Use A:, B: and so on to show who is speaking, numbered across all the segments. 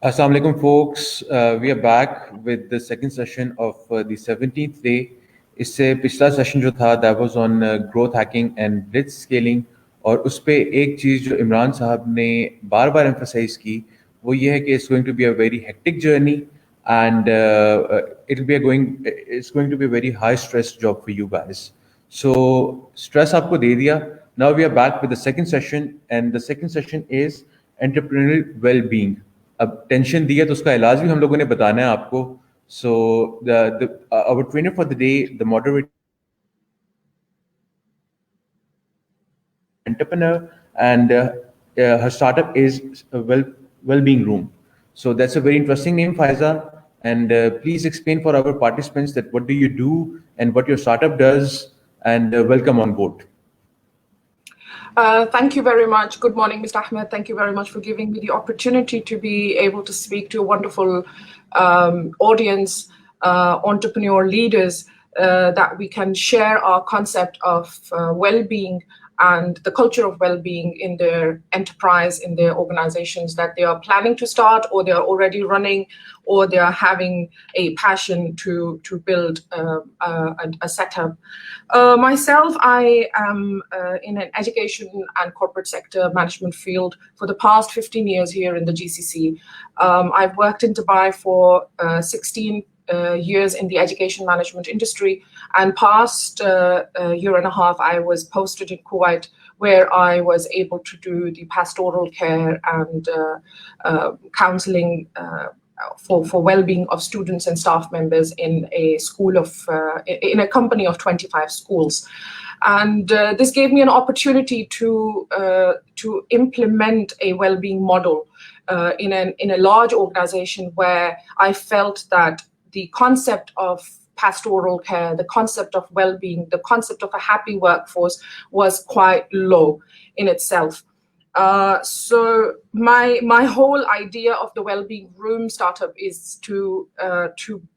A: Assalamu alaikum, folks. We are back with the second session of the 17th day. इससे पिछला session जो था that was on growth hacking and blitz scaling, और उस पे एक चीज़ जो इमरान साहब ने बार बार emphasize की वो ये है कि it's going to be a very hectic journey and it's going to be a very high stress job for you guys. So stress आपको दे दिया. Now we are back with the second session, and the second session is entrepreneurial well-being. अब tension दी है तो उसका इलाज भी हम लोगों ने बताना है आपको. So our trainer for the day, the moderator, entrepreneur, and her startup is a well-being room. So that's a very interesting name, Faiza. And please explain for our participants that what do you do and what your startup does, and welcome on board.
B: Thank you very much. Good morning, Mr. Ahmed. Thank you very much for giving me the opportunity to be able to speak to a wonderful audience, entrepreneur leaders, that we can share our concept of well-being and the culture of well-being in their enterprise, in their organizations that they are planning to start, or they are already running, or they are having a passion to build a setup. Myself, I am in an education and corporate sector management field for the past 15 years here in the GCC. I've worked in Dubai for 16 years in the education management industry, and past year and a half I was posted in Kuwait, where I was able to do the pastoral care and counseling for well-being of students and staff members in a school of in a company of 25 schools. And this gave me an opportunity to implement a well-being model in a large organization, where I felt that the concept of pastoral care, the concept of well-being, the concept of a happy workforce was quite low in itself. So my whole idea of the well-being room startup is to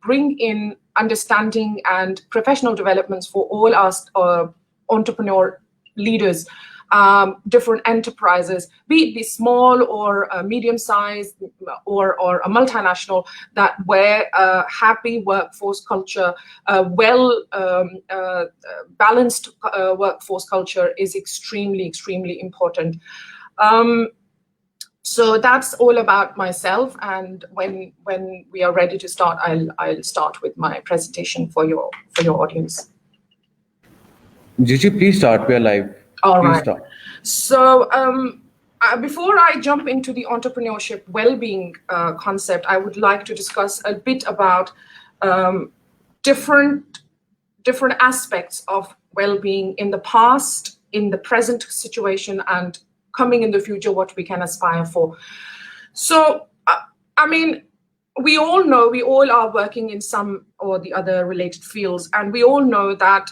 B: bring in understanding and professional developments for all our entrepreneur leaders, different enterprises, be it small or medium-sized or a multinational, that where a happy workforce culture, a balanced workforce culture is extremely important. So that's all about myself, and when we are ready to start, I'll start with my presentation for your audience.
A: Gigi, please start. We are live.
B: All
A: please
B: right.
A: Start.
B: So before I jump into the entrepreneurship well-being concept, I would like to discuss a bit about different aspects of well-being in the past, in the present situation, and coming in the future, what we can aspire for. So, I mean, we all know, we all are working in some or the other related fields, and we all know that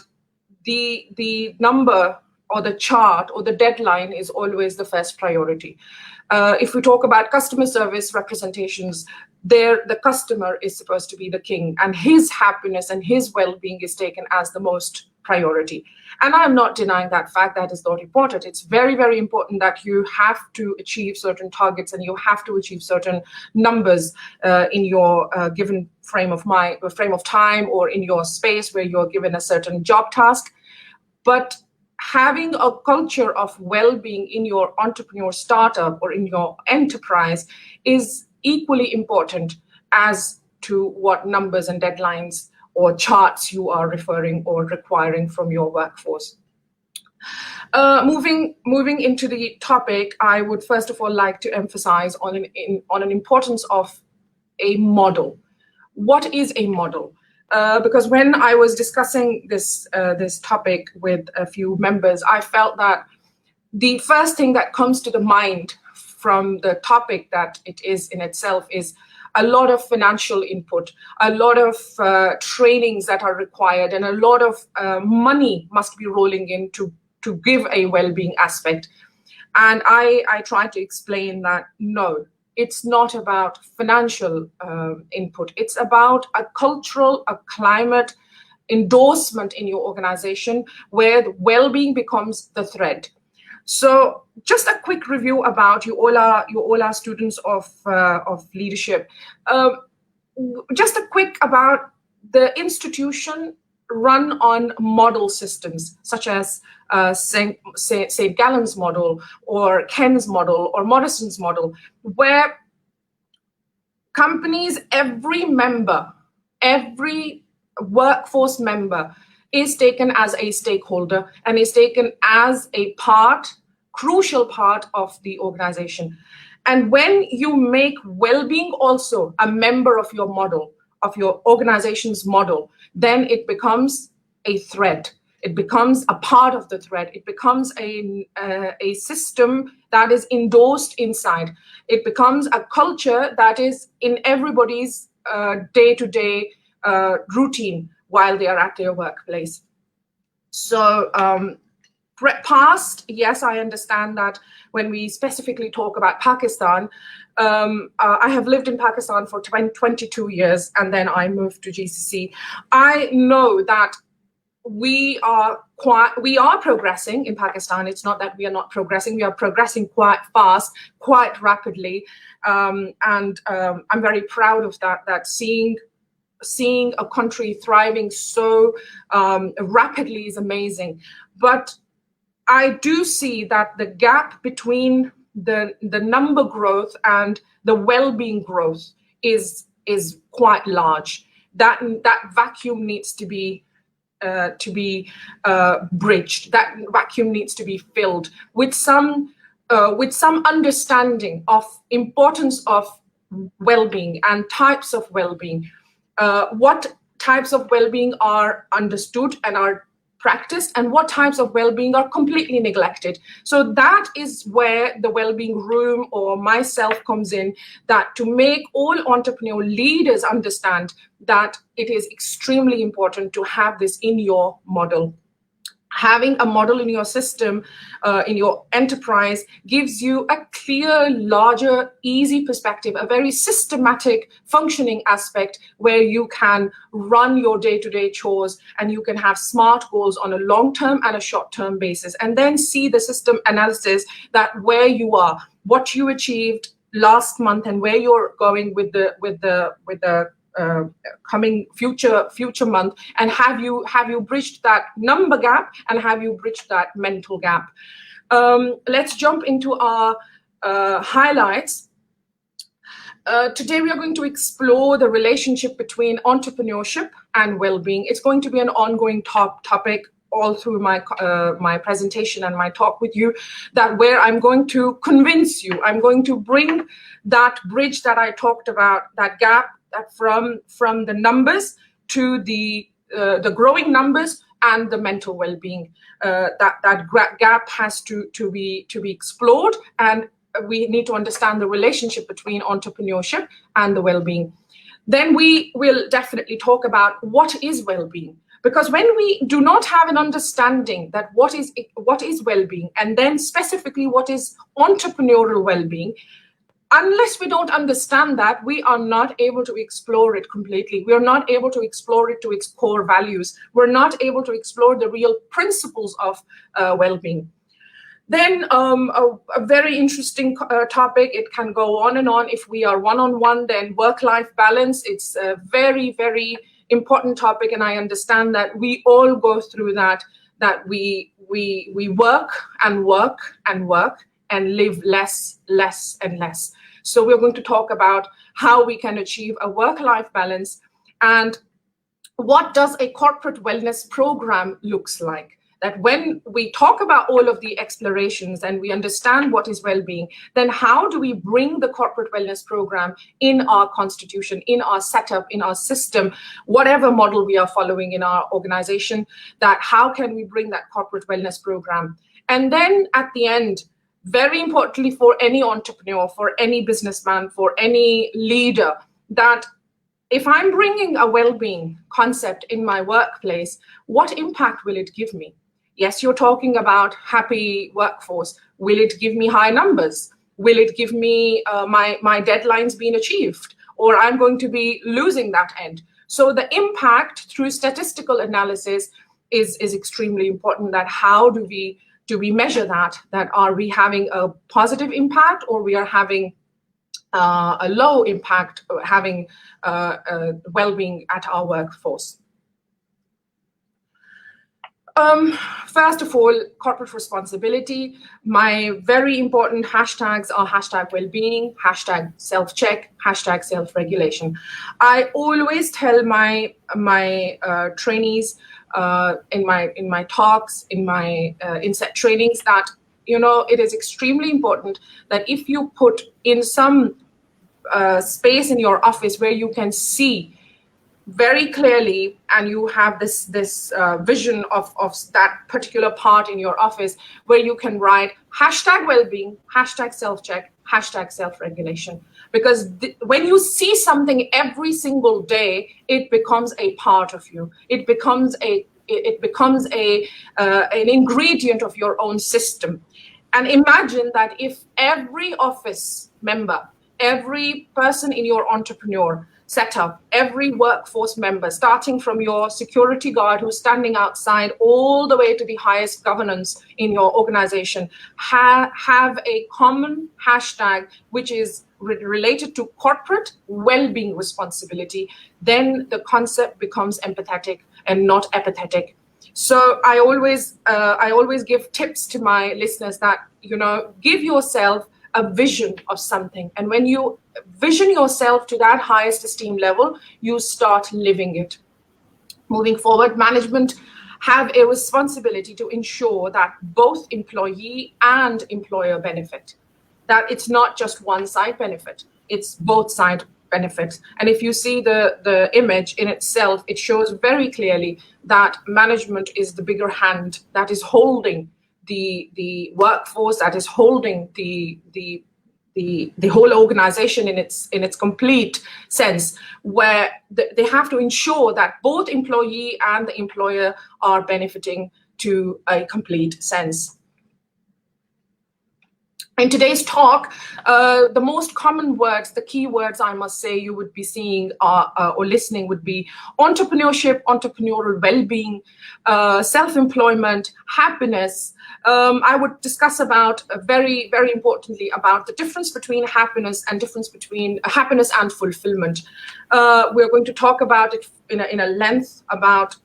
B: the number or the chart or the deadline is always the first priority. If we talk about customer service representations, the customer is supposed to be the king, and his happiness and his well-being is taken as the most priority. And I'm not denying that fact. That is not important. It's very important that you have to achieve certain targets and you have to achieve certain numbers in your given frame of time, or in your space where you're given a certain job task. But having a culture of well-being in your entrepreneur startup or in your enterprise is equally important as to what numbers and deadlines or charts you are referring or requiring from your workforce. Moving into the topic, I would first of all like to emphasize on an importance of a model. What is a model? Because when I was discussing this topic with a few members, I felt that the first thing that comes to the mind from the topic that it is in itself is a lot of financial input, a lot of trainings that are required, and a lot of money must be rolling in to give a well-being aspect. And I try to explain that no, it's not about financial input. It's about a cultural, a climate endorsement in your organization where the well-being becomes the thread. So just a quick review about you all are students of leadership. Just a quick about the institution run on model systems such as St. Gallen's model or Ken's model or Morrison's model, where companies, every member, every workforce member is taken as a stakeholder and is taken as a crucial part of the organization. And when you make well-being also a member of your model, of your organization's model, then it becomes a thread. It becomes a part of the thread. It becomes a system that is endorsed inside. It becomes a culture that is in everybody's day-to-day routine while they are at their workplace. So past, yes, I understand that when we specifically talk about Pakistan, I have lived in Pakistan for 22 years, and then I moved to GCC. I know that we are progressing in Pakistan. It's not that we are not progressing. We are progressing quite fast, quite rapidly, and I'm very proud of that seeing a country thriving so rapidly is amazing. But I do see that the gap between the number growth and the well-being growth is quite large. That vacuum needs to be bridged. That vacuum needs to be filled with some understanding of importance of well-being and types of well-being. What types of well-being are understood and are practiced, and what types of well-being are completely neglected. So that is where the well-being room or myself comes in, that to make all entrepreneurial leaders understand that it is extremely important to have this in your model. Having a model in your system, in your enterprise, gives you a clear, larger, easy perspective, a very systematic functioning aspect where you can run your day-to-day chores and you can have smart goals on a long-term and a short-term basis, and then see the system analysis that where you are, what you achieved last month, and where you're going with the coming future month, and have you bridged that number gap, and have you bridged that mental gap. Let's jump into our highlights. Today we are going to explore the relationship between entrepreneurship and well-being. It's going to be an ongoing topic all through my presentation and my talk with you, that where I'm going to convince you, I'm going to bring that bridge that I talked about, that gap, that from the numbers to the growing numbers and the mental well-being. That gap has to be explored, and we need to understand the relationship between entrepreneurship and the well-being. Then we will definitely talk about what is well-being, because when we do not have an understanding that what is well-being, and then specifically what is entrepreneurial well-being, unless we don't understand that, we are not able to explore it completely. We are not able to explore it to its core values. We're not able to explore the real principles of well-being. Then a very interesting topic, it can go on and on. If we are one-on-one, then work-life balance, it's a very, very important topic, and I understand that we all go through that we work and work and work and live less and less. So we're going to talk about how we can achieve a work-life balance, and what does a corporate wellness program looks like. That when we talk about all of the explorations and we understand what is well-being, then how do we bring the corporate wellness program in our constitution, in our setup, in our system, whatever model we are following in our organization, that how can we bring that corporate wellness program? And then at the end, very importantly for any entrepreneur, for any businessman, for any leader, that if I'm bringing a well-being concept in my workplace, what impact will it give me? Yes, you're talking about happy workforce. Will it give me high numbers? Will it give me my deadlines being achieved? Or I'm going to be losing that end. So the impact through statistical analysis is extremely important, that how do we do we measure that are we having a positive impact, or we are having a low impact, having well-being at our workforce? First of all, corporate responsibility. My very important hashtags are hashtag well-being, hashtag self-check, hashtag self-regulation. I always tell my trainees in my talks, in my inset trainings, that it is extremely important that if you put in some space in your office where you can see very clearly, and you have this vision of that particular part in your office where you can write hashtag well-being, hashtag self-check, hashtag self-regulation. Because when you see something every single day, it becomes a part of you. It becomes an ingredient of your own system. And imagine that if every office member, every person in your entrepreneur setup, every workforce member, starting from your security guard who's standing outside all the way to the highest governance in your organization, have a common hashtag which is related to corporate well-being responsibility, then the concept becomes empathetic and not apathetic. So I always give tips to my listeners that, give yourself a vision of something. And when you vision yourself to that highest esteem level, you start living it. Moving forward, management have a responsibility to ensure that both employee and employer benefit, that it's not just one side benefit, it's both side benefits. And if you see the image in itself, it shows very clearly that management is the bigger hand that is holding the workforce, that is holding the whole organization in its complete sense, where they have to ensure that both employee and the employer are benefiting to a complete sense. In today's talk, the most common words, the key words I must say you would be seeing or listening would be entrepreneurship, entrepreneurial well-being, self-employment, happiness. I would discuss about very, very importantly about the difference between happiness and and fulfillment. We're going to talk about it in a length about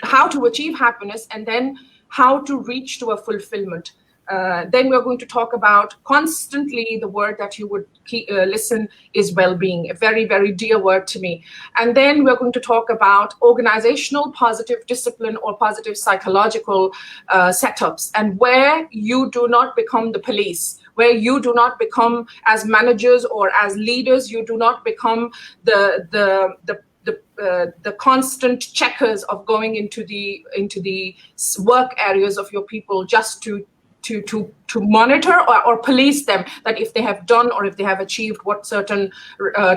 B: how to achieve happiness and then how to reach to a fulfillment. Then we're going to talk about constantly the word that you would listen is well-being, a very, very dear word to me. And then we're going to talk about organizational positive discipline or positive psychological setups, and where you do not become the police, where you do not become, as managers or as leaders, you do not become the constant checkers of going into the work areas of your people just to monitor or police them, that if they have done or if they have achieved what certain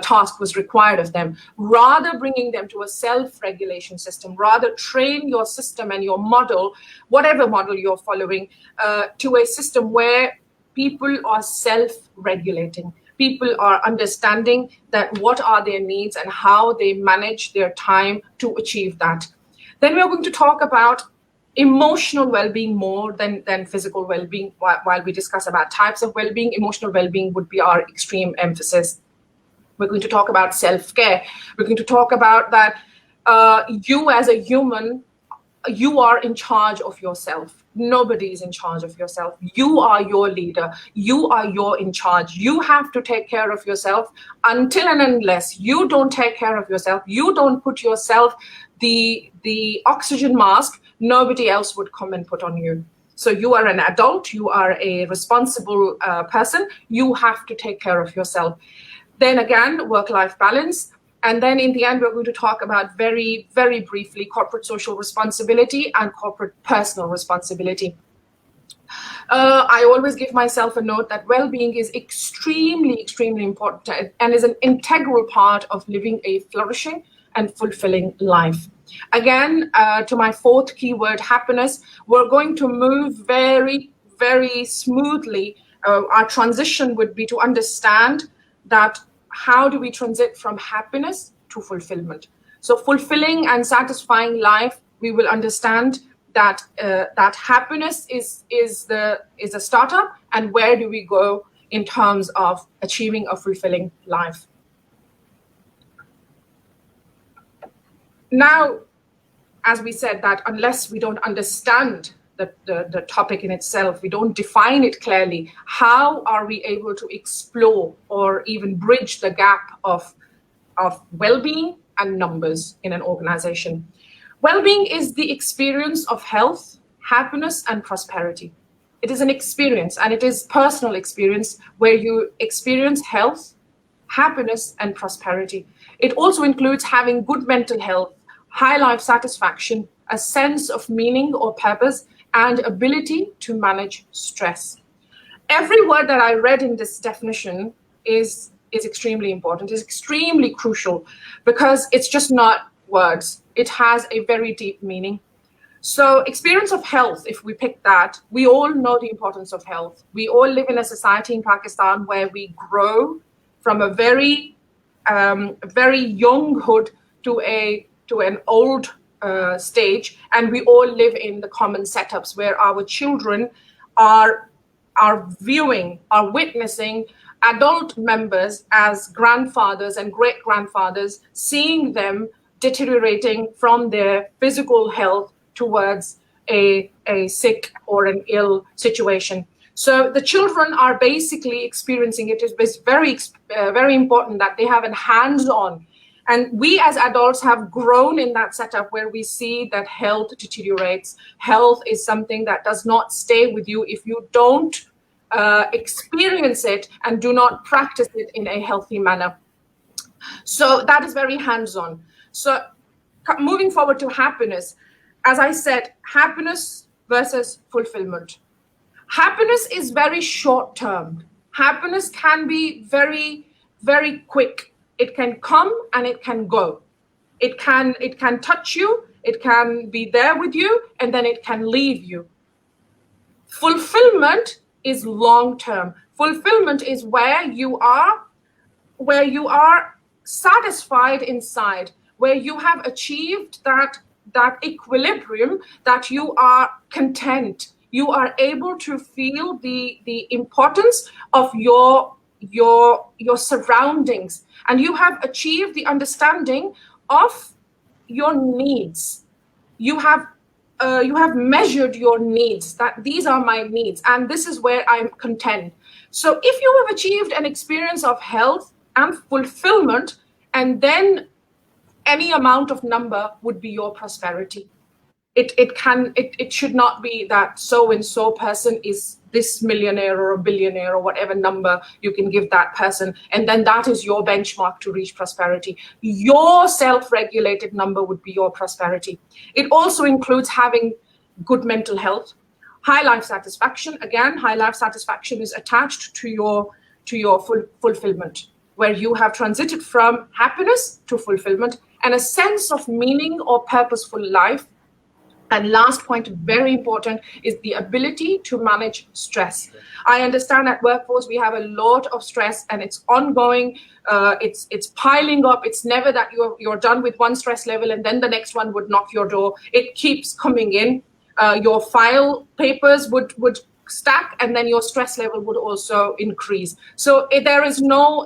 B: task was required of them. Rather bringing them to a self-regulation system, rather train your system and your model, whatever model you're following, to a system where people are self-regulating. People are understanding that what are their needs and how they manage their time to achieve that. Then we're going to talk about emotional well-being more than physical well-being. While we discuss about types of well-being, emotional well-being would be our extreme emphasis. We're going to talk about self-care. We're going to talk about that you as a human, you are in charge of yourself. Nobody is in charge of yourself. You are your leader. You are your in charge. You have to take care of yourself. Until and unless you don't take care of yourself, you don't put yourself the oxygen mask, nobody else would come and put on you. So you are an adult, you are a responsible person, you have to take care of yourself. Then again, work-life balance. And then in the end, we're going to talk about very, very briefly corporate social responsibility and corporate personal responsibility. I always give myself a note that well-being is extremely, extremely important and is an integral part of living a flourishing and fulfilling life. Again, to my fourth keyword, happiness, we're going to move very, very smoothly. Our transition would be to understand that how do we transit from happiness to fulfillment? So fulfilling and satisfying life, we will understand that that happiness is a startup, and where do we go in terms of achieving a fulfilling life. Now, as we said, that unless we don't understand the topic in itself, we don't define it clearly, how are we able to explore or even bridge the gap of well-being and numbers in an organization? Well-being is the experience of health, happiness, and prosperity. It is an experience, and it is personal experience where you experience health, happiness, and prosperity. It also includes having good mental health, high life satisfaction, a sense of meaning or purpose, and ability to manage stress. Every word that I read in this definition is extremely important, is extremely crucial, because it's just not words. It has a very deep meaning. So experience of health, if we pick that, we all know the importance of health. We all live in a society in Pakistan where we grow from a very younghood to an old stage, and we all live in the common setups where our children are viewing, are witnessing adult members as grandfathers and great-grandfathers, seeing them deteriorating from their physical health towards a sick or an ill situation. So the children are basically experiencing it. It's very important that they have a hands-on. And we as adults have grown in that setup where we see that health deteriorates. Health is something that does not stay with you if you don't experience it and do not practice it in a healthy manner. So that is very hands-on. So moving forward to happiness, as I said, happiness versus fulfillment. Happiness is very short-term. Happiness can be very, very quick. It can come and it can go. It can touch you, it can be there with you, and then it can leave you. Fulfillment is long-term. Fulfillment is where you are satisfied inside, where you have achieved that equilibrium, that you are content. You are able to feel the importance of your surroundings, and you have achieved the understanding of your needs. You have measured your needs, that these are my needs, and this is where I'm content. So if you have achieved an experience of health and fulfillment, and then any amount of number would be your prosperity. It should not be that so and so person is this millionaire or a billionaire or whatever number you can give that person, and then that is your benchmark to reach prosperity. Your self-regulated number would be your prosperity. It also includes having good mental health, high life satisfaction. Again, high life satisfaction is attached to your fulfillment, where you have transited from happiness to fulfillment and a sense of meaning or purposeful life. And last point, very important, is the ability to manage stress. I understand at workforce we have a lot of stress, and it's ongoing. It's piling up. It's never that you're done with one stress level and then the next one would knock your door. It keeps coming in. Your file papers would stack, and then your stress level would also increase. So there is no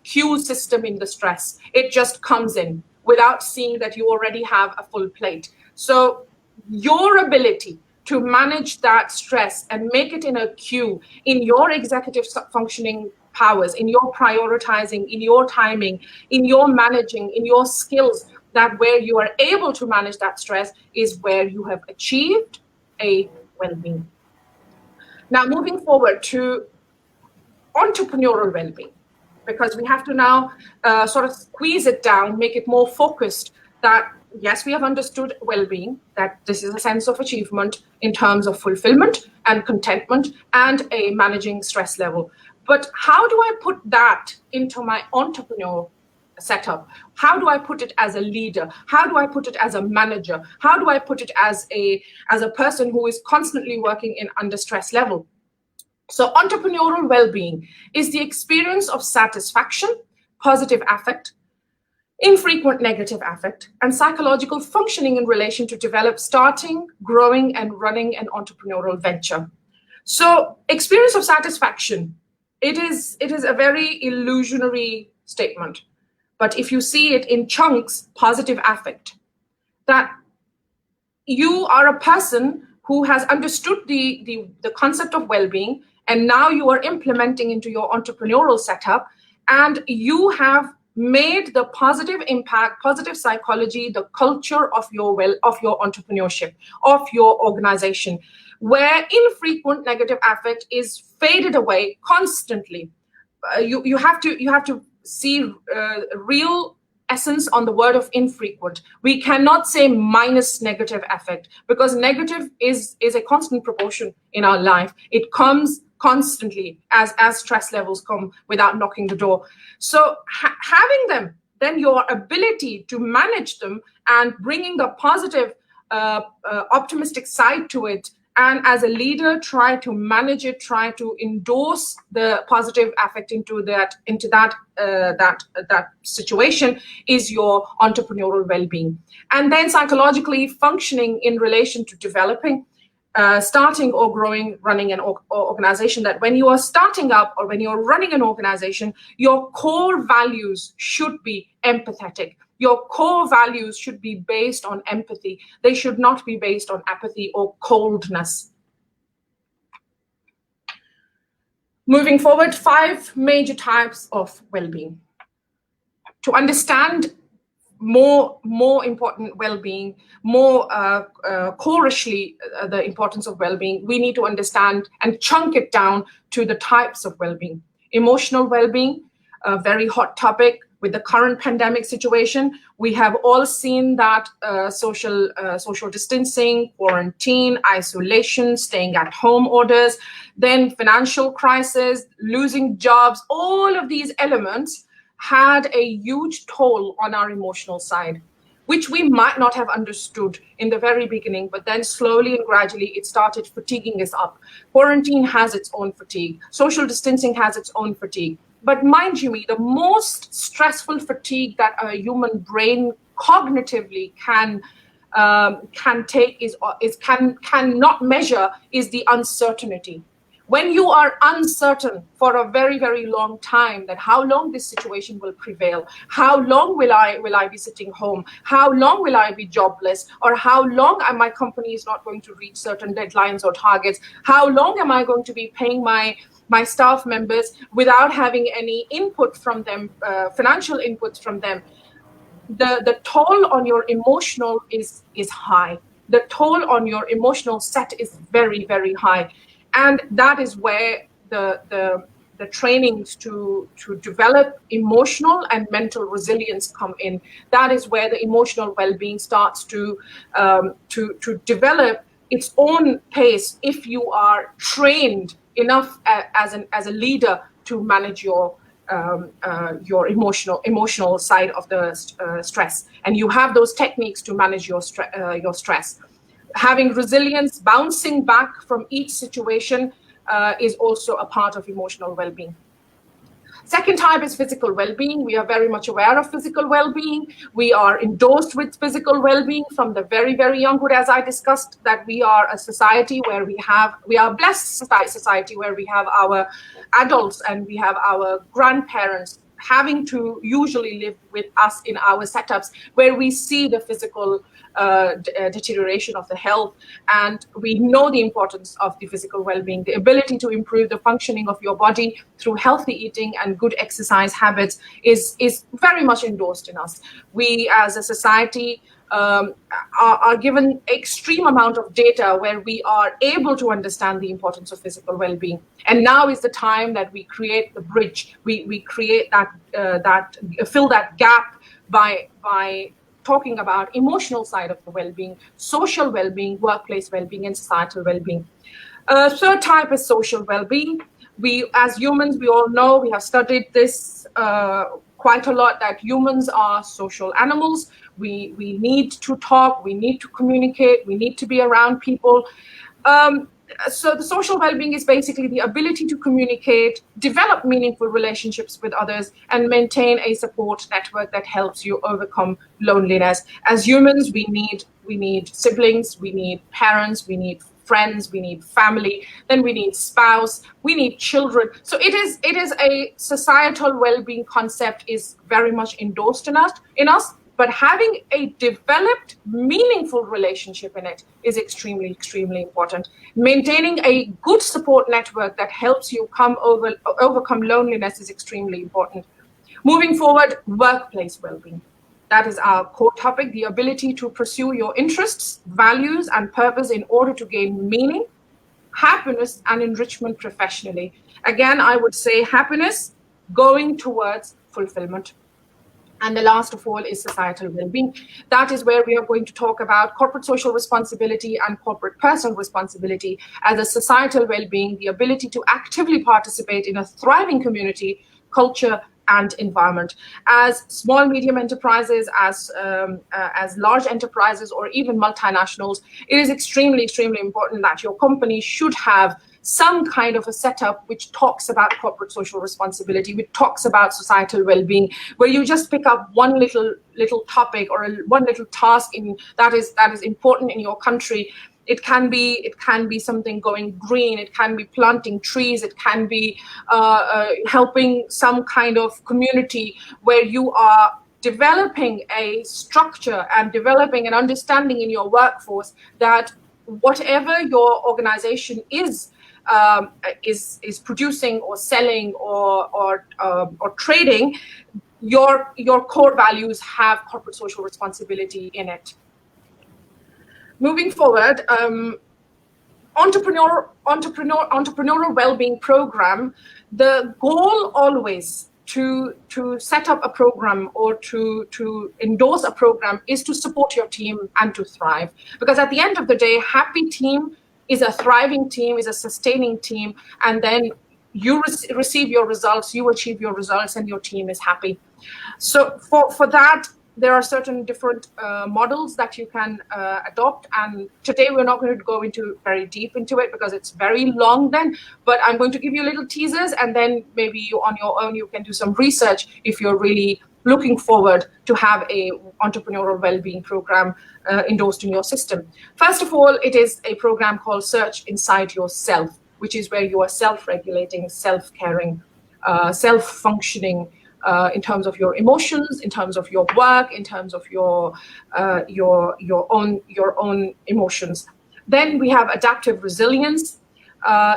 B: queue system in the stress. It just comes in without seeing that you already have a full plate. So your ability to manage that stress and make it in a queue in your executive functioning powers, in your prioritizing, in your timing, in your managing, in your skills, that where you are able to manage that stress is where you have achieved a well-being. Now, moving forward to entrepreneurial well-being, because we have to now sort of squeeze it down, make it more focused, that yes, we have understood well-being, that this is a sense of achievement in terms of fulfillment and contentment and a managing stress level. But how do I put that into my entrepreneurial setup? How do I put it as a leader? How do I put it as a manager? How do I put it as a person who is constantly working in under stress level? So entrepreneurial well-being is the experience of satisfaction, positive affect, infrequent negative affect, and psychological functioning in relation to develop starting, growing, and running an entrepreneurial venture. So experience of satisfaction, it is a very illusionary statement. But if you see it in chunks, positive affect, that you are a person who has understood the concept of well-being, and now you are implementing into your entrepreneurial setup, and you have made the positive impact, positive psychology, the culture of your entrepreneurship, of your organization, where infrequent negative affect is faded away constantly. You have to see real essence on the word of infrequent. We cannot say minus negative affect, because negative is a constant proportion in our life. It comes constantly as stress levels come without knocking the door. So having them, then your ability to manage them and bringing the positive optimistic side to it, and as a leader try to manage it, try to endorse the positive affect into that situation, is your entrepreneurial well-being. And then psychologically functioning in relation to developing, starting or growing, running an organization, that when you are starting up or when you're running an organization, your core values should be empathetic. Your core values should be based on empathy. They should not be based on apathy or coldness. Moving forward, 5 major types of well-being. To understand more important well-being, more corishly the importance of well-being, we need to understand and chunk it down to the types of well-being. Emotional well-being, a very hot topic with the current pandemic situation. We have all seen that social distancing, quarantine, isolation, staying at home orders, then financial crisis, losing jobs, all of these elements had a huge toll on our emotional side, which we might not have understood in the very beginning, but then slowly and gradually it started fatiguing us up. Quarantine has its own fatigue. Social distancing has its own fatigue. But mind you me, the most stressful fatigue that a human brain cognitively can take cannot measure is the uncertainty. When you are uncertain for a very, very long time that how long this situation will prevail, how long will I be sitting home, how long will I be jobless, or how long my company is not going to reach certain deadlines or targets, how long am I going to be paying my staff members without having any input from them, financial inputs from them. The toll on your emotional is high. The toll on your emotional set is very, very high. And that is where the trainings to develop emotional and mental resilience come in. That is where the emotional well-being starts to develop its own pace if you are trained enough as a leader to manage your emotional side of the stress, and you have those techniques to manage your stress. Having resilience, bouncing back from each situation is also a part of emotional well-being. Second type is physical well-being. We are very much aware of physical well-being. We are endorsed with physical well-being from the very, very younghood, as I discussed, that we are a society where we are a blessed society where we have our adults and we have our grandparents having to usually live with us in our setups, where we see the physical deterioration of the health, and we know the importance of the physical well-being. The ability to improve the functioning of your body through healthy eating and good exercise habits is very much endorsed in us. We as a society are given extreme amount of data where we are able to understand the importance of physical well-being. And now is the time that we create the bridge. We create fill that gap by talking about emotional side of the well-being, social well-being, workplace well-being, and societal well-being. Third type is social well-being. We, as humans, we all know, we have studied this quite a lot, that humans are social animals. We need to talk, we need to communicate, we need to be around people. So the social well-being is basically the ability to communicate, develop meaningful relationships with others, and maintain a support network that helps you overcome loneliness. As humans, we need siblings, we need parents, we need friends, we need family, then we need spouse, we need children. So it is a societal well-being concept is very much endorsed in us, but having a developed, meaningful relationship in it is extremely, extremely important. Maintaining a good support network that helps you overcome loneliness is extremely important. Moving forward, workplace well-being. That is our core topic, the ability to pursue your interests, values, and purpose in order to gain meaning, happiness, and enrichment professionally. Again, I would say happiness going towards fulfillment. And the last of all is societal well-being. That is where we are going to talk about corporate social responsibility and corporate personal responsibility as a societal well-being, the ability to actively participate in a thriving community, culture, and environment. As small, medium enterprises, as large enterprises, or even multinationals, it is extremely, extremely important that your company should have some kind of a setup which talks about corporate social responsibility, which talks about societal well-being, where you just pick up one little topic or one little task that is important in your country. It can be something going green. It can be planting trees. It can be helping some kind of community where you are developing a structure and developing an understanding in your workforce that whatever your organization is producing or selling or trading, your core values have corporate social responsibility in it. Moving forward, entrepreneurial well-being program. The goal always to set up a program or to endorse a program is to support your team and to thrive. Because at the end of the day, happy team is a thriving team, is a sustaining team, and then you receive your results, you achieve your results, and your team is happy. So for that, there are certain different models that you can adopt, and today we're not going to go very deep into it because it's very long then, but I'm going to give you little teasers, and then maybe you on your own you can do some research if you're really looking forward to have a entrepreneurial well-being program endorsed in your system. First of all, it is a program called Search Inside Yourself, which is where you are self-regulating, self-caring, self-functioning, in terms of your emotions, in terms of your work, in terms of your own emotions. Then we have adaptive resilience,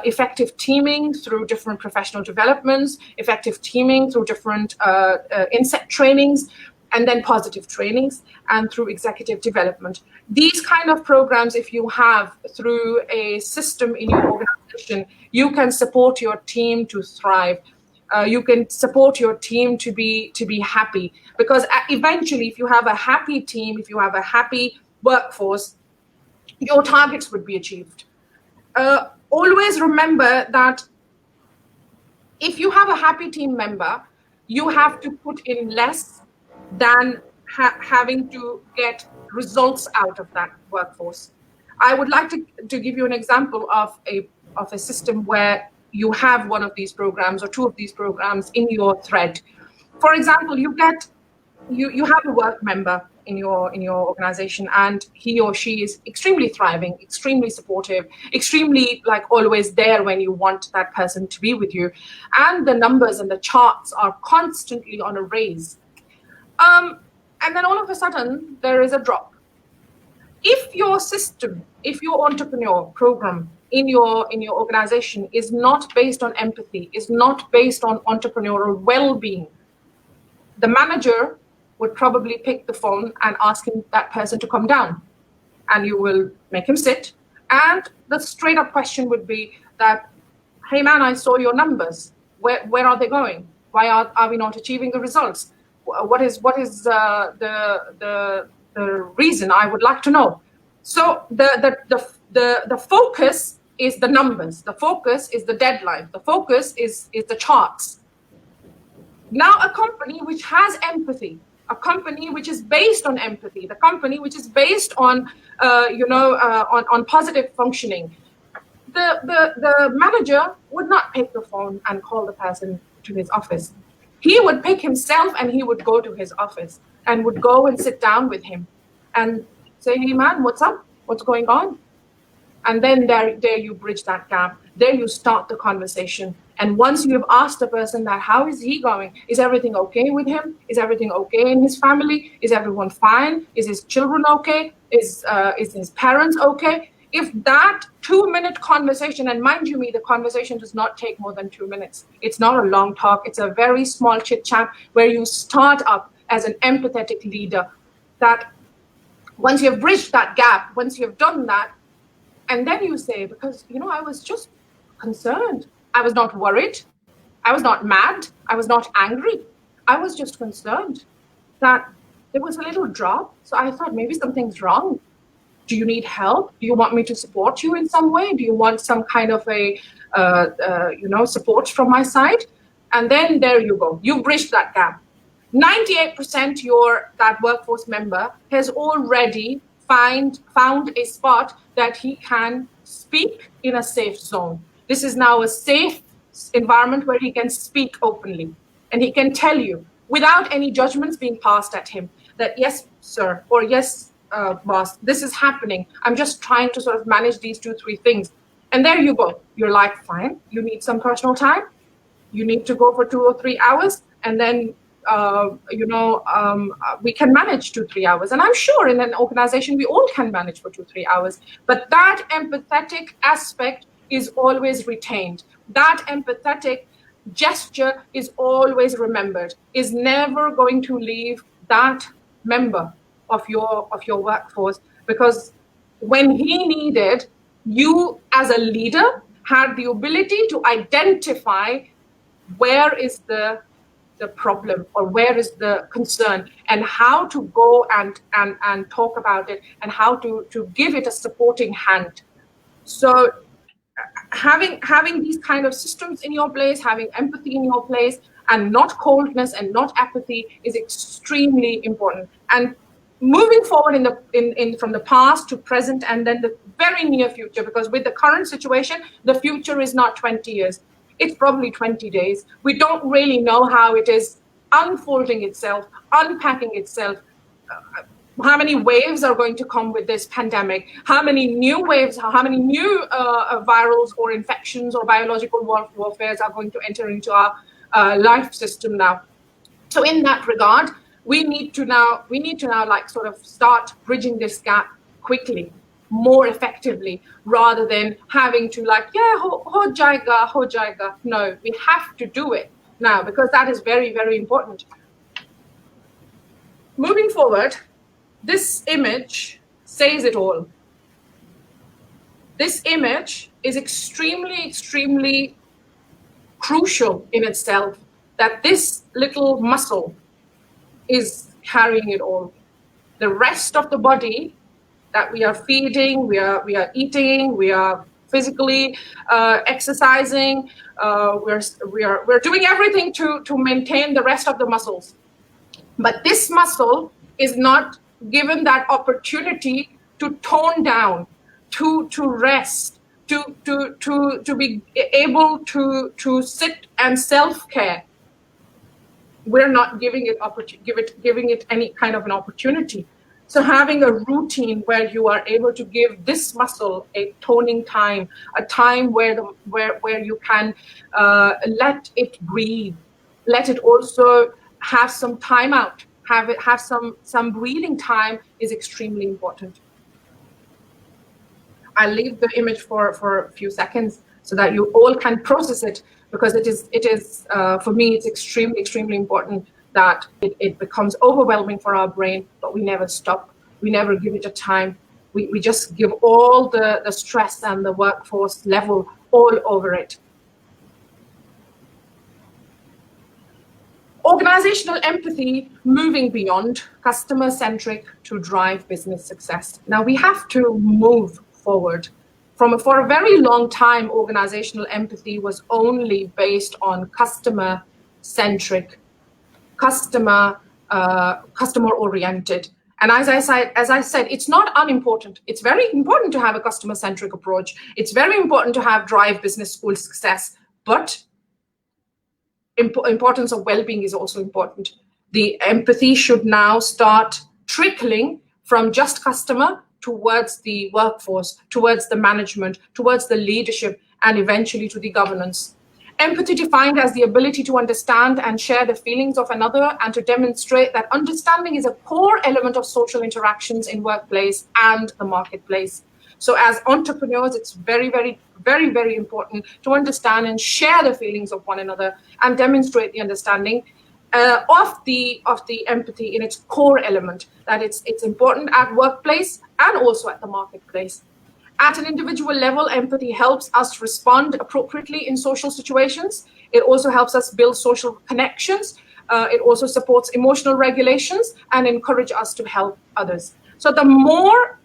B: effective teaming through different professional developments, effective teaming through different inset trainings, and then positive trainings, and through executive development. These kind of programs, if you have through a system in your organization, you can support your team to thrive. You can support your team to be happy, because eventually, if you have a happy team, if you have a happy workforce, your targets would be achieved. Always remember that if you have a happy team member, you have to put in less than having to get results out of that workforce. I would like to give you an example of a system where you have one of these programs or two of these programs in your thread. For example, you have a work member in your organization, and he or she is extremely thriving, extremely supportive, extremely always there when you want that person to be with you, and the numbers and the charts are constantly on a raise. And then all of a sudden there is a drop. If your system, if your entrepreneur program in your organization is not based on empathy, is not based on entrepreneurial well-being, the manager would probably pick the phone and ask that person to come down, and you will make him sit, and the straight up question would be that, hey man, I saw your numbers, where are they going? Why are we not achieving the results? What is the reason? I would like to know. So the focus is the numbers. The focus is the deadline. The focus is the charts. Now, a company which has empathy, a company which is based on empathy, the company which is based on on positive functioning, the manager would not pick the phone and call the person to his office. He would pick himself and he would go to his office and would go and sit down with him and say, hey man, what's up? What's going on? And then there you bridge that gap. There you start the conversation. And once you have asked the person that, how is he going? Is everything okay with him? Is everything okay in his family? Is everyone fine? Is his children okay? Is his parents okay? If that 2-minute conversation, and mind you me, the conversation does not take more than 2 minutes. It's not a long talk. It's a very small chit chat where you start up as an empathetic leader. That once you have bridged that gap, once you have done that, and then you say, because, I was just concerned. I was not worried. I was not mad. I was not angry. I was just concerned that there was a little drop. So I thought maybe something's wrong. Do you need help? Do you want me to support you in some way? Do you want some kind of a, support from my side? And then there you go. You bridged that gap. 98% that workforce member has already found a spot that he can speak in a safe zone. This is now a safe environment where he can speak openly and he can tell you without any judgments being passed at him that, yes, sir, or yes, boss, this is happening. I'm just trying to sort of manage these 2-3 things. And there you go. You're like, fine, you need some personal time. You need to go for 2 or 3 hours and then we can manage 2-3 hours. And I'm sure in an organization, we all can manage for 2-3 hours. But that empathetic aspect is always retained. That empathetic gesture is always remembered, is never going to leave that member of your workforce. Because when he needed, you as a leader had the ability to identify where is the problem or where is the concern and how to go and talk about it and how to give it a supporting hand. So having these kind of systems in your place, having empathy in your place and not coldness and not apathy is extremely important. And moving forward from the past to present and then the very near future, because with the current situation, the future is not 20 years. It's probably 20 days. We don't really know how it is unfolding itself, unpacking itself. How many waves are going to come with this pandemic? How many new waves, how many new virals or infections or biological warfares are going to enter into our life system now? So in that regard, we need to now like sort of start bridging this gap quickly, more effectively, rather than having to like, ho jayega. No, we have to do it now because that is very, very important. Moving forward, this image says it all. This image is extremely, extremely crucial in itself, that this little muscle is carrying it all. The rest of the body that we are feeding, we are eating, we are physically exercising, we're doing everything to maintain the rest of the muscles. But this muscle is not given that opportunity to tone down, to rest, to be able to sit and self-care. We're not giving it any kind of an opportunity. So having a routine where you are able to give this muscle a toning time, a time where you can let it breathe, let it also have some time out, have some breathing time is extremely important. I'll leave the image for a few seconds so that you all can process it, because it is for me, it's extremely, extremely important that it becomes overwhelming for our brain, but we never stop. We never give it a time. We just give all the stress and the workforce level all over it. Organizational empathy, moving beyond customer-centric to drive business success. Now we have to move forward. For a very long time, organizational empathy was only based on customer-centric, customer-oriented. And as I said, it's not unimportant. It's very important to have a customer-centric approach. It's very important to have drive business school success, but importance of well-being is also important. The empathy should now start trickling from just customer towards the workforce, towards the management, towards the leadership, and eventually to the governance. Empathy defined as the ability to understand and share the feelings of another, and to demonstrate that understanding is a core element of social interactions in workplace and the marketplace. So as entrepreneurs, it's very, very, very, very important to understand and share the feelings of one another and demonstrate the understanding of the empathy in its core element, that it's important at workplace and also at the marketplace. At an individual level, empathy helps us respond appropriately in social situations. It also helps us build social connections. It also supports emotional regulations and encourage us to help others. So the more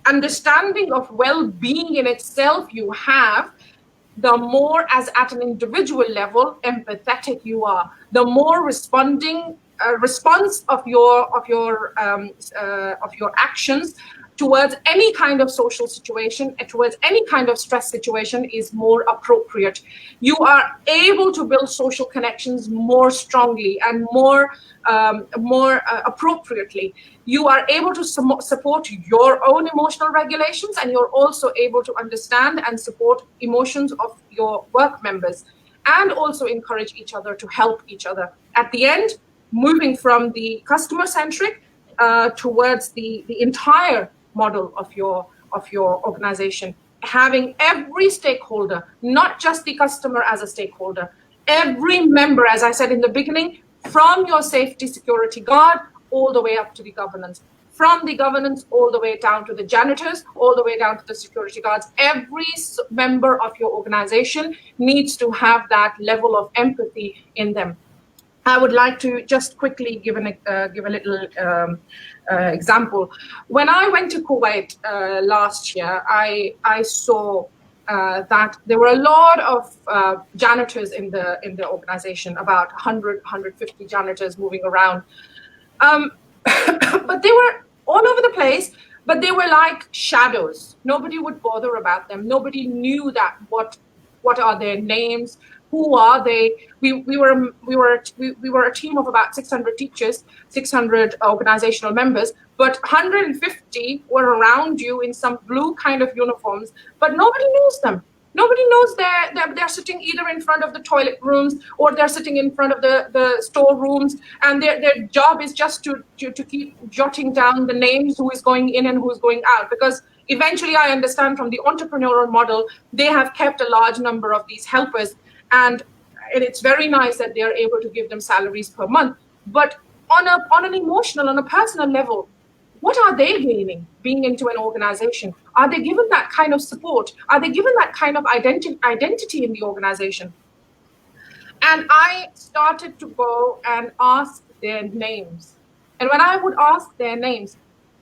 B: understanding of well-being in itself you have, the more, as at an individual level, empathetic you are, the more response of your actions towards any kind of social situation, towards any kind of stress situation is more appropriate. You are able to build social connections more strongly and more appropriately. You are able to support your own emotional regulations, and you're also able to understand and support emotions of your work members, and also encourage each other to help each other. At the end, moving from the customer-centric towards the entire model of your organization, having every stakeholder, not just the customer as a stakeholder, every member, as I said in the beginning, from your safety security guard all the way up to the governance, from the governance all the way down to the janitors, all the way down to the security guards. Every member of your organization needs to have that level of empathy in them. I would like to just quickly give a little example. When I went to Kuwait last year, I saw that there were a lot of janitors in the organization, about 150 janitors moving around. But they were all over the place, but they were like shadows. Nobody would bother about them. Nobody knew that what are their names, who are they. We were a team of about 600 teachers, 600 organizational members, but 150 were around you in some blue kind of uniforms, but nobody knows them. Nobody knows they're sitting either in front of the toilet rooms or they're sitting in front of the store rooms, and their job is just to keep jotting down the names, who is going in and who is going out. Because eventually, I understand from the entrepreneurial model, they have kept a large number of these helpers, and it's very nice that they are able to give them salaries per month. But on an emotional, on a personal level, what are they gaining being into an organization? Are they given that kind of support? Are they given that kind of identity in the organization? And I started to go and ask their names. And when I would ask their names,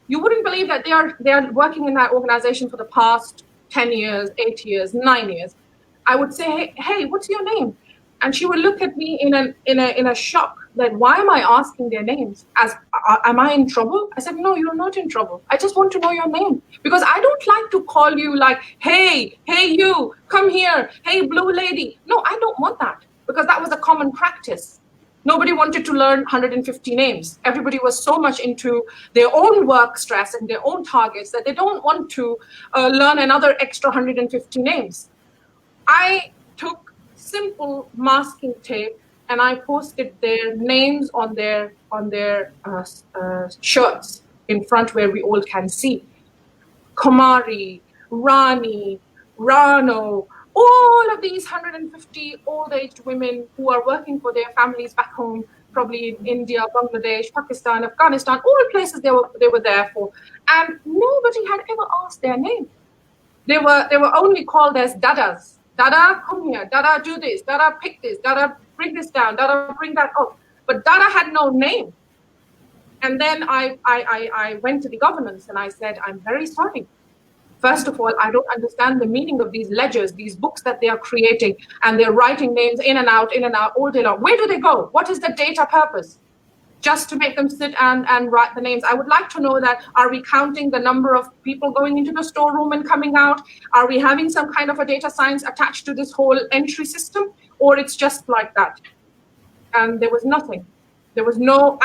B: you wouldn't believe that they are working in that organization for the past 10 years, 8 years, 9 years. I would say, hey, what's your name? And she would look at me in a shock, that why am I asking their names? Am I in trouble? I said, no, you're not in trouble. I just want to know your name, because I don't like to call you like, hey you, come here, hey blue lady. No, I don't want that, because that was a common practice. Nobody wanted to learn 150 names. Everybody was so much into their own work stress and their own targets that they don't want to learn another extra 150 names. I took simple masking tape and I posted their names on their shirts in front where we all can see. Kumari, Rani, Rano, all of these 150 old-aged women who are working for their families back home, probably in India, Bangladesh, Pakistan, Afghanistan, all places they were there for. And nobody had ever asked their name. They were only called as dadas. Dada, come here. Dada, do this. Dada, pick this. Dada, bring this down. Dada, bring that up. But Dada had no name. And then I went to the governance and I said, I'm very sorry. First of all, I don't understand the meaning of these ledgers, these books that they are creating, and they're writing names in and out all day long. Where do they go? What is the data purpose? just to make them sit and write the names. I would like to know that, are we counting the number of people going into the storeroom and coming out? Are we having some kind of a data science attached to this whole entry system? Or it's just like that? And there was nothing. There was no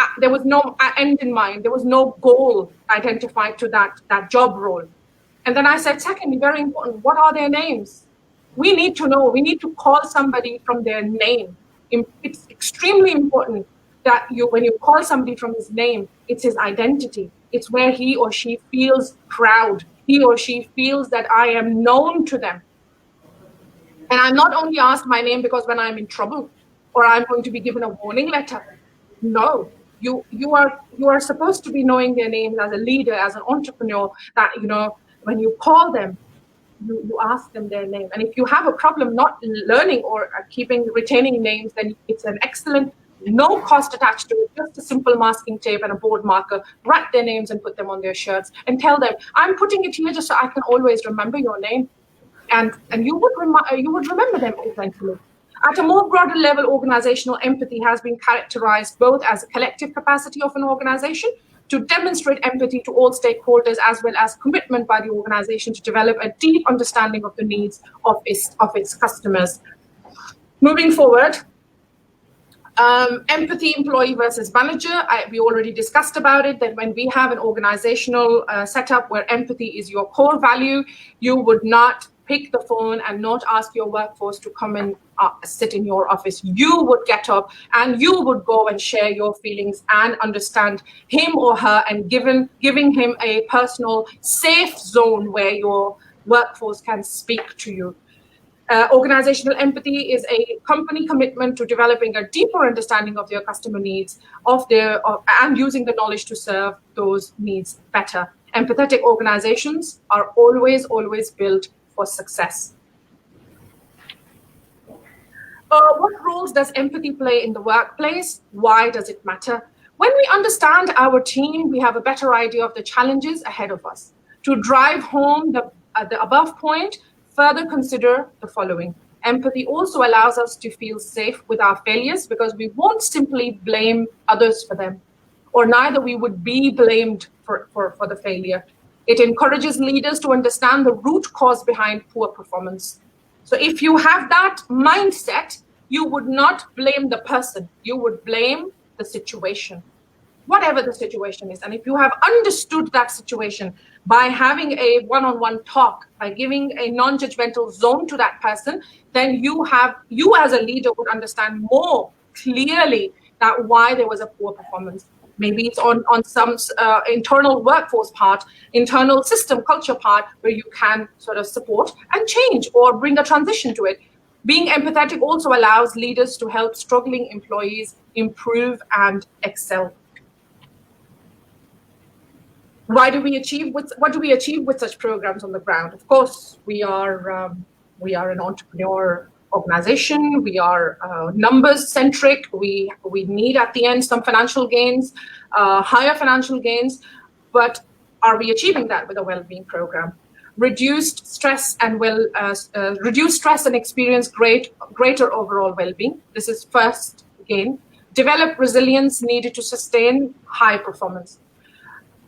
B: end in mind. There was no goal identified to that job role. And then I said, secondly, very important, what are their names? We need to know. We need to call somebody from their name. It's extremely important that when you call somebody from his name, it's his identity. It's where he or she feels proud. He or she feels that I am known to them. And I'm not only asked my name because when I'm in trouble or I'm going to be given a warning letter. No, you are supposed to be knowing their names as a leader, as an entrepreneur, that, when you call them, you ask them their name. And if you have a problem not learning or retaining names, then it's an excellent, no cost attached to it, just a simple masking tape and a board marker, write their names and put them on their shirts and tell them, I'm putting it here just so I can always remember your name. And you would remember them eventually. At a more broader level, organizational empathy has been characterized both as a collective capacity of an organization to demonstrate empathy to all stakeholders, as well as commitment by the organization to develop a deep understanding of the needs of its customers. Moving forward, empathy, employee versus manager. We already discussed about it, that when we have an organizational setup where empathy is your core value, you would not pick the phone and not ask your workforce to come and sit in your office. You would get up and you would go and share your feelings and understand him or her, and giving him a personal safe zone where your workforce can speak to you. Organizational empathy is a company commitment to developing a deeper understanding of their customer needs, and using the knowledge to serve those needs better. Empathetic organizations are always built for success. What roles does empathy play in the workplace? Why does it matter? When we understand our team, we have a better idea of the challenges ahead of us. To drive home the above point, further consider the following. Empathy also allows us to feel safe with our failures, because we won't simply blame others for them, or neither we would be blamed for the failure. It encourages leaders to understand the root cause behind poor performance. So if you have that mindset, you would not blame the person, you would blame the situation, whatever the situation is. And if you have understood that situation by having a one-on-one talk, by giving a non-judgmental zone to that person, then you as a leader would understand more clearly that why there was a poor performance. Maybe it's on some internal workforce part, internal system culture part, where you can sort of support and change or bring a transition to it. Being empathetic also allows leaders to help struggling employees improve and excel. What do we achieve with such programs on the ground? Of course, we are an entrepreneur organization. We are numbers centric. We need at the end some financial gains, higher financial gains. But are we achieving that with a well-being program? Reduce stress and experience greater overall well-being. This is first gain. Develop resilience needed to sustain high performance.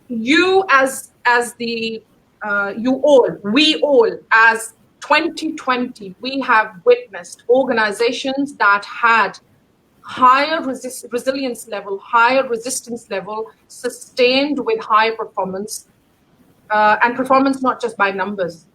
B: We all, as 2020, we have witnessed organizations that had higher resilience level, higher resistance level, sustained with high performance, and performance not just by numbers,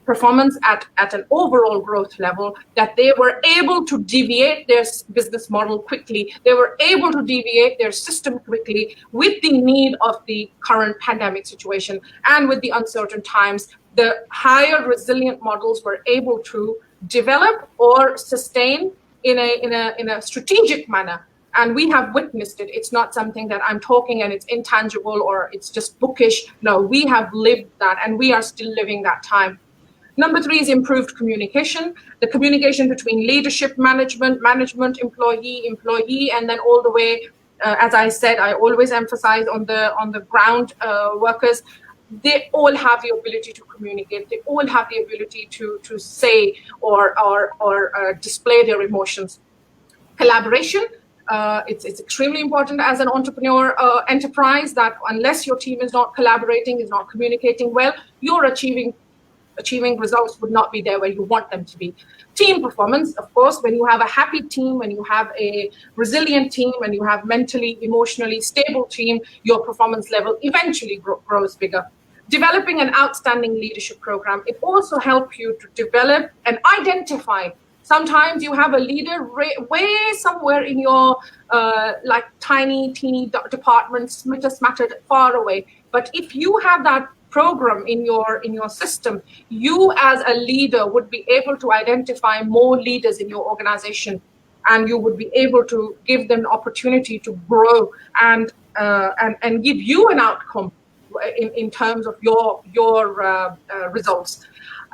B: performance at an overall growth level, that they were able to deviate their business model quickly. They were able to deviate their system quickly with the need of the current pandemic situation and with the uncertain times. The higher resilient models were able to develop or sustain in a strategic manner. And we have witnessed it. It's not something that I'm talking and it's intangible or it's just bookish. No, we have lived that and we are still living that time. Number 3 is improved communication. The communication between leadership, management, employee, and then all the way, as I said, I always emphasize on the ground workers. They all have the ability to communicate. They all have the ability to say or display their emotions. Collaboration. It's extremely important as an entrepreneur enterprise that unless your team is not collaborating, is not communicating well, you're achieving results would not be there where you want them to be. Team performance, of course, when you have a happy team, when you have a resilient team, when you have mentally, emotionally stable team, your performance level eventually grows bigger. Developing an outstanding leadership program, it also helps you to develop and identify. Sometimes you have a leader way somewhere in your like teeny department, smattered far away. But if you have that program in your system, you as a leader would be able to identify more leaders in your organization, and you would be able to give them opportunity to grow and give you an outcome in terms of your results.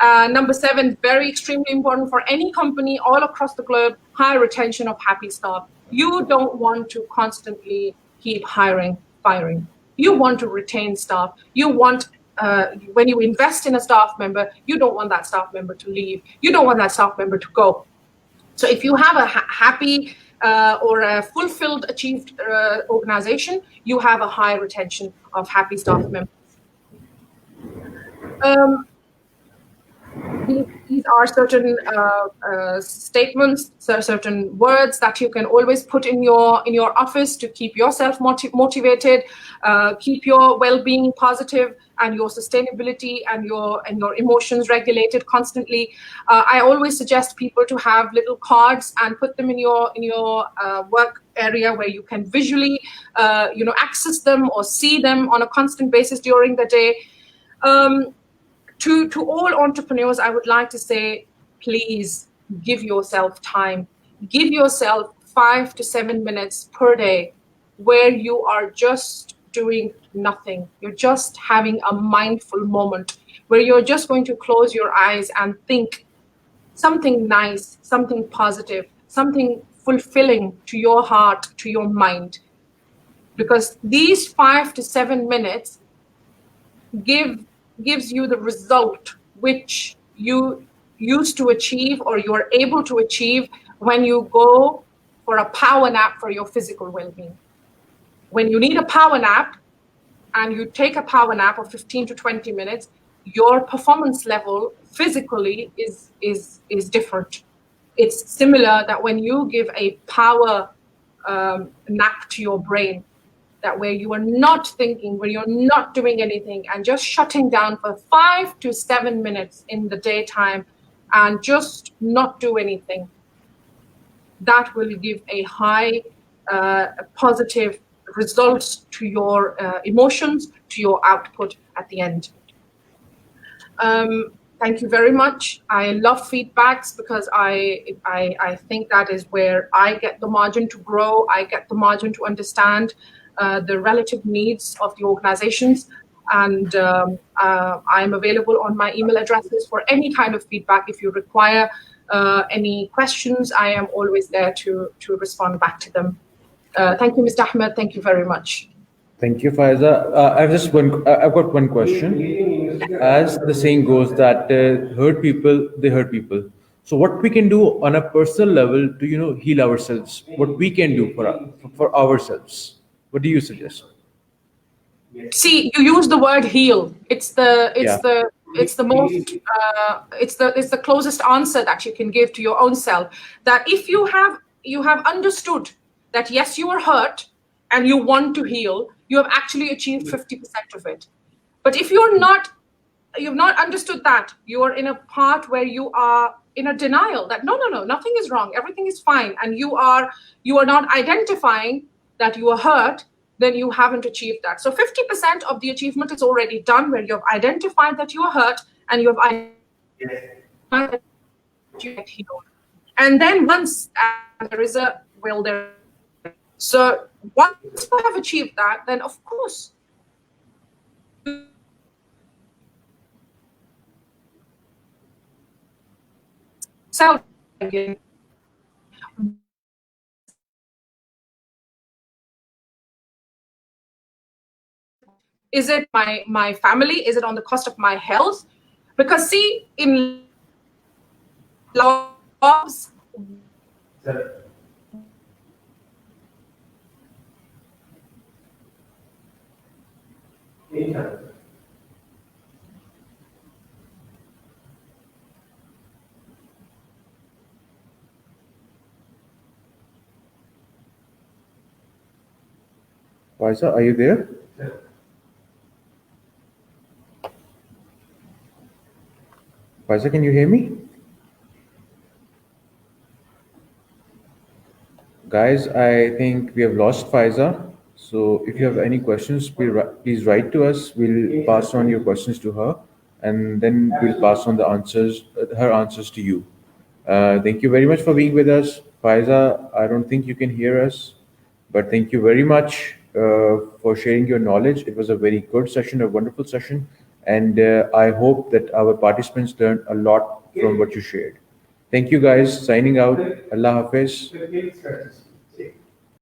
B: Number 7, very extremely important for any company all across the globe, high retention of happy staff. You don't want to constantly keep hiring, firing. You want to retain staff. You want, when you invest in a staff member, you don't want that staff member to leave. You don't want that staff member to go. So if you have a happy or a fulfilled, achieved organization, you have a high retention of happy staff members. These are certain statements, certain words that you can always put in your office to keep yourself motivated, keep your well-being positive, and your sustainability and your emotions regulated constantly. I always suggest people to have little cards and put them in your work area where you can visually access them or see them on a constant basis during the day. To all entrepreneurs, I would like to say, please give yourself time. Give yourself 5 to 7 minutes per day where you are just doing nothing. You're just having a mindful moment where you're just going to close your eyes and think something nice, something positive, something fulfilling to your heart, to your mind. Because these 5 to 7 minutes gives you the result which you used to achieve or you are able to achieve when you go for a power nap for your physical well-being. When you need a power nap and you take a power nap of 15 to 20 minutes, your performance level physically is different. It's similar that when you give a power nap to your brain, that where you are not thinking, where you're not doing anything and just shutting down for 5 to 7 minutes in the daytime and just not do anything, that will give a high positive results to your emotions, to your output at the end. Thank you very much. I love feedbacks because I think that is where I get the margin to grow. I get the margin to understand the relative needs of the organizations, and I'm available on my email addresses for any kind of feedback. If you require any questions, I am always there to respond back to them. Thank you, Mr. Ahmed. Thank you very much.
A: Thank you, Faiza. I've got one question. As the saying goes, that hurt people, they hurt people. So, what we can do on a personal level to heal ourselves? What we can do for ourselves? What do you suggest?
B: See, you use the word heal. It's the closest answer that you can give to your own self. That if you have understood that yes, you are hurt and you want to heal, you have actually achieved 50% of it. But if you've not understood that, you are in a part where you are in a denial that no, nothing is wrong, everything is fine, and you are not identifying that you are hurt, then you haven't achieved that. So 50% of the achievement is already done, where you have identified that you are hurt and you have identified that you get healed. And then once there is a will there. So once you have achieved that, then of course self again. Is it my family? Is it on the cost of my health? Because see, in laws,
A: Faiza, are you there? Faiza, can you hear me? Guys, I think we have lost Faiza. So if you have any questions, please write to us. We'll pass on your questions to her, and then we'll pass on the answers, her answers to you. Thank you very much for being with us, Faiza. I don't think you can hear us, but thank you very much for sharing your knowledge. It was a very good session, a wonderful session, and I hope that our participants learned a lot from what you shared. Thank you, guys. Signing out. Allah Hafiz.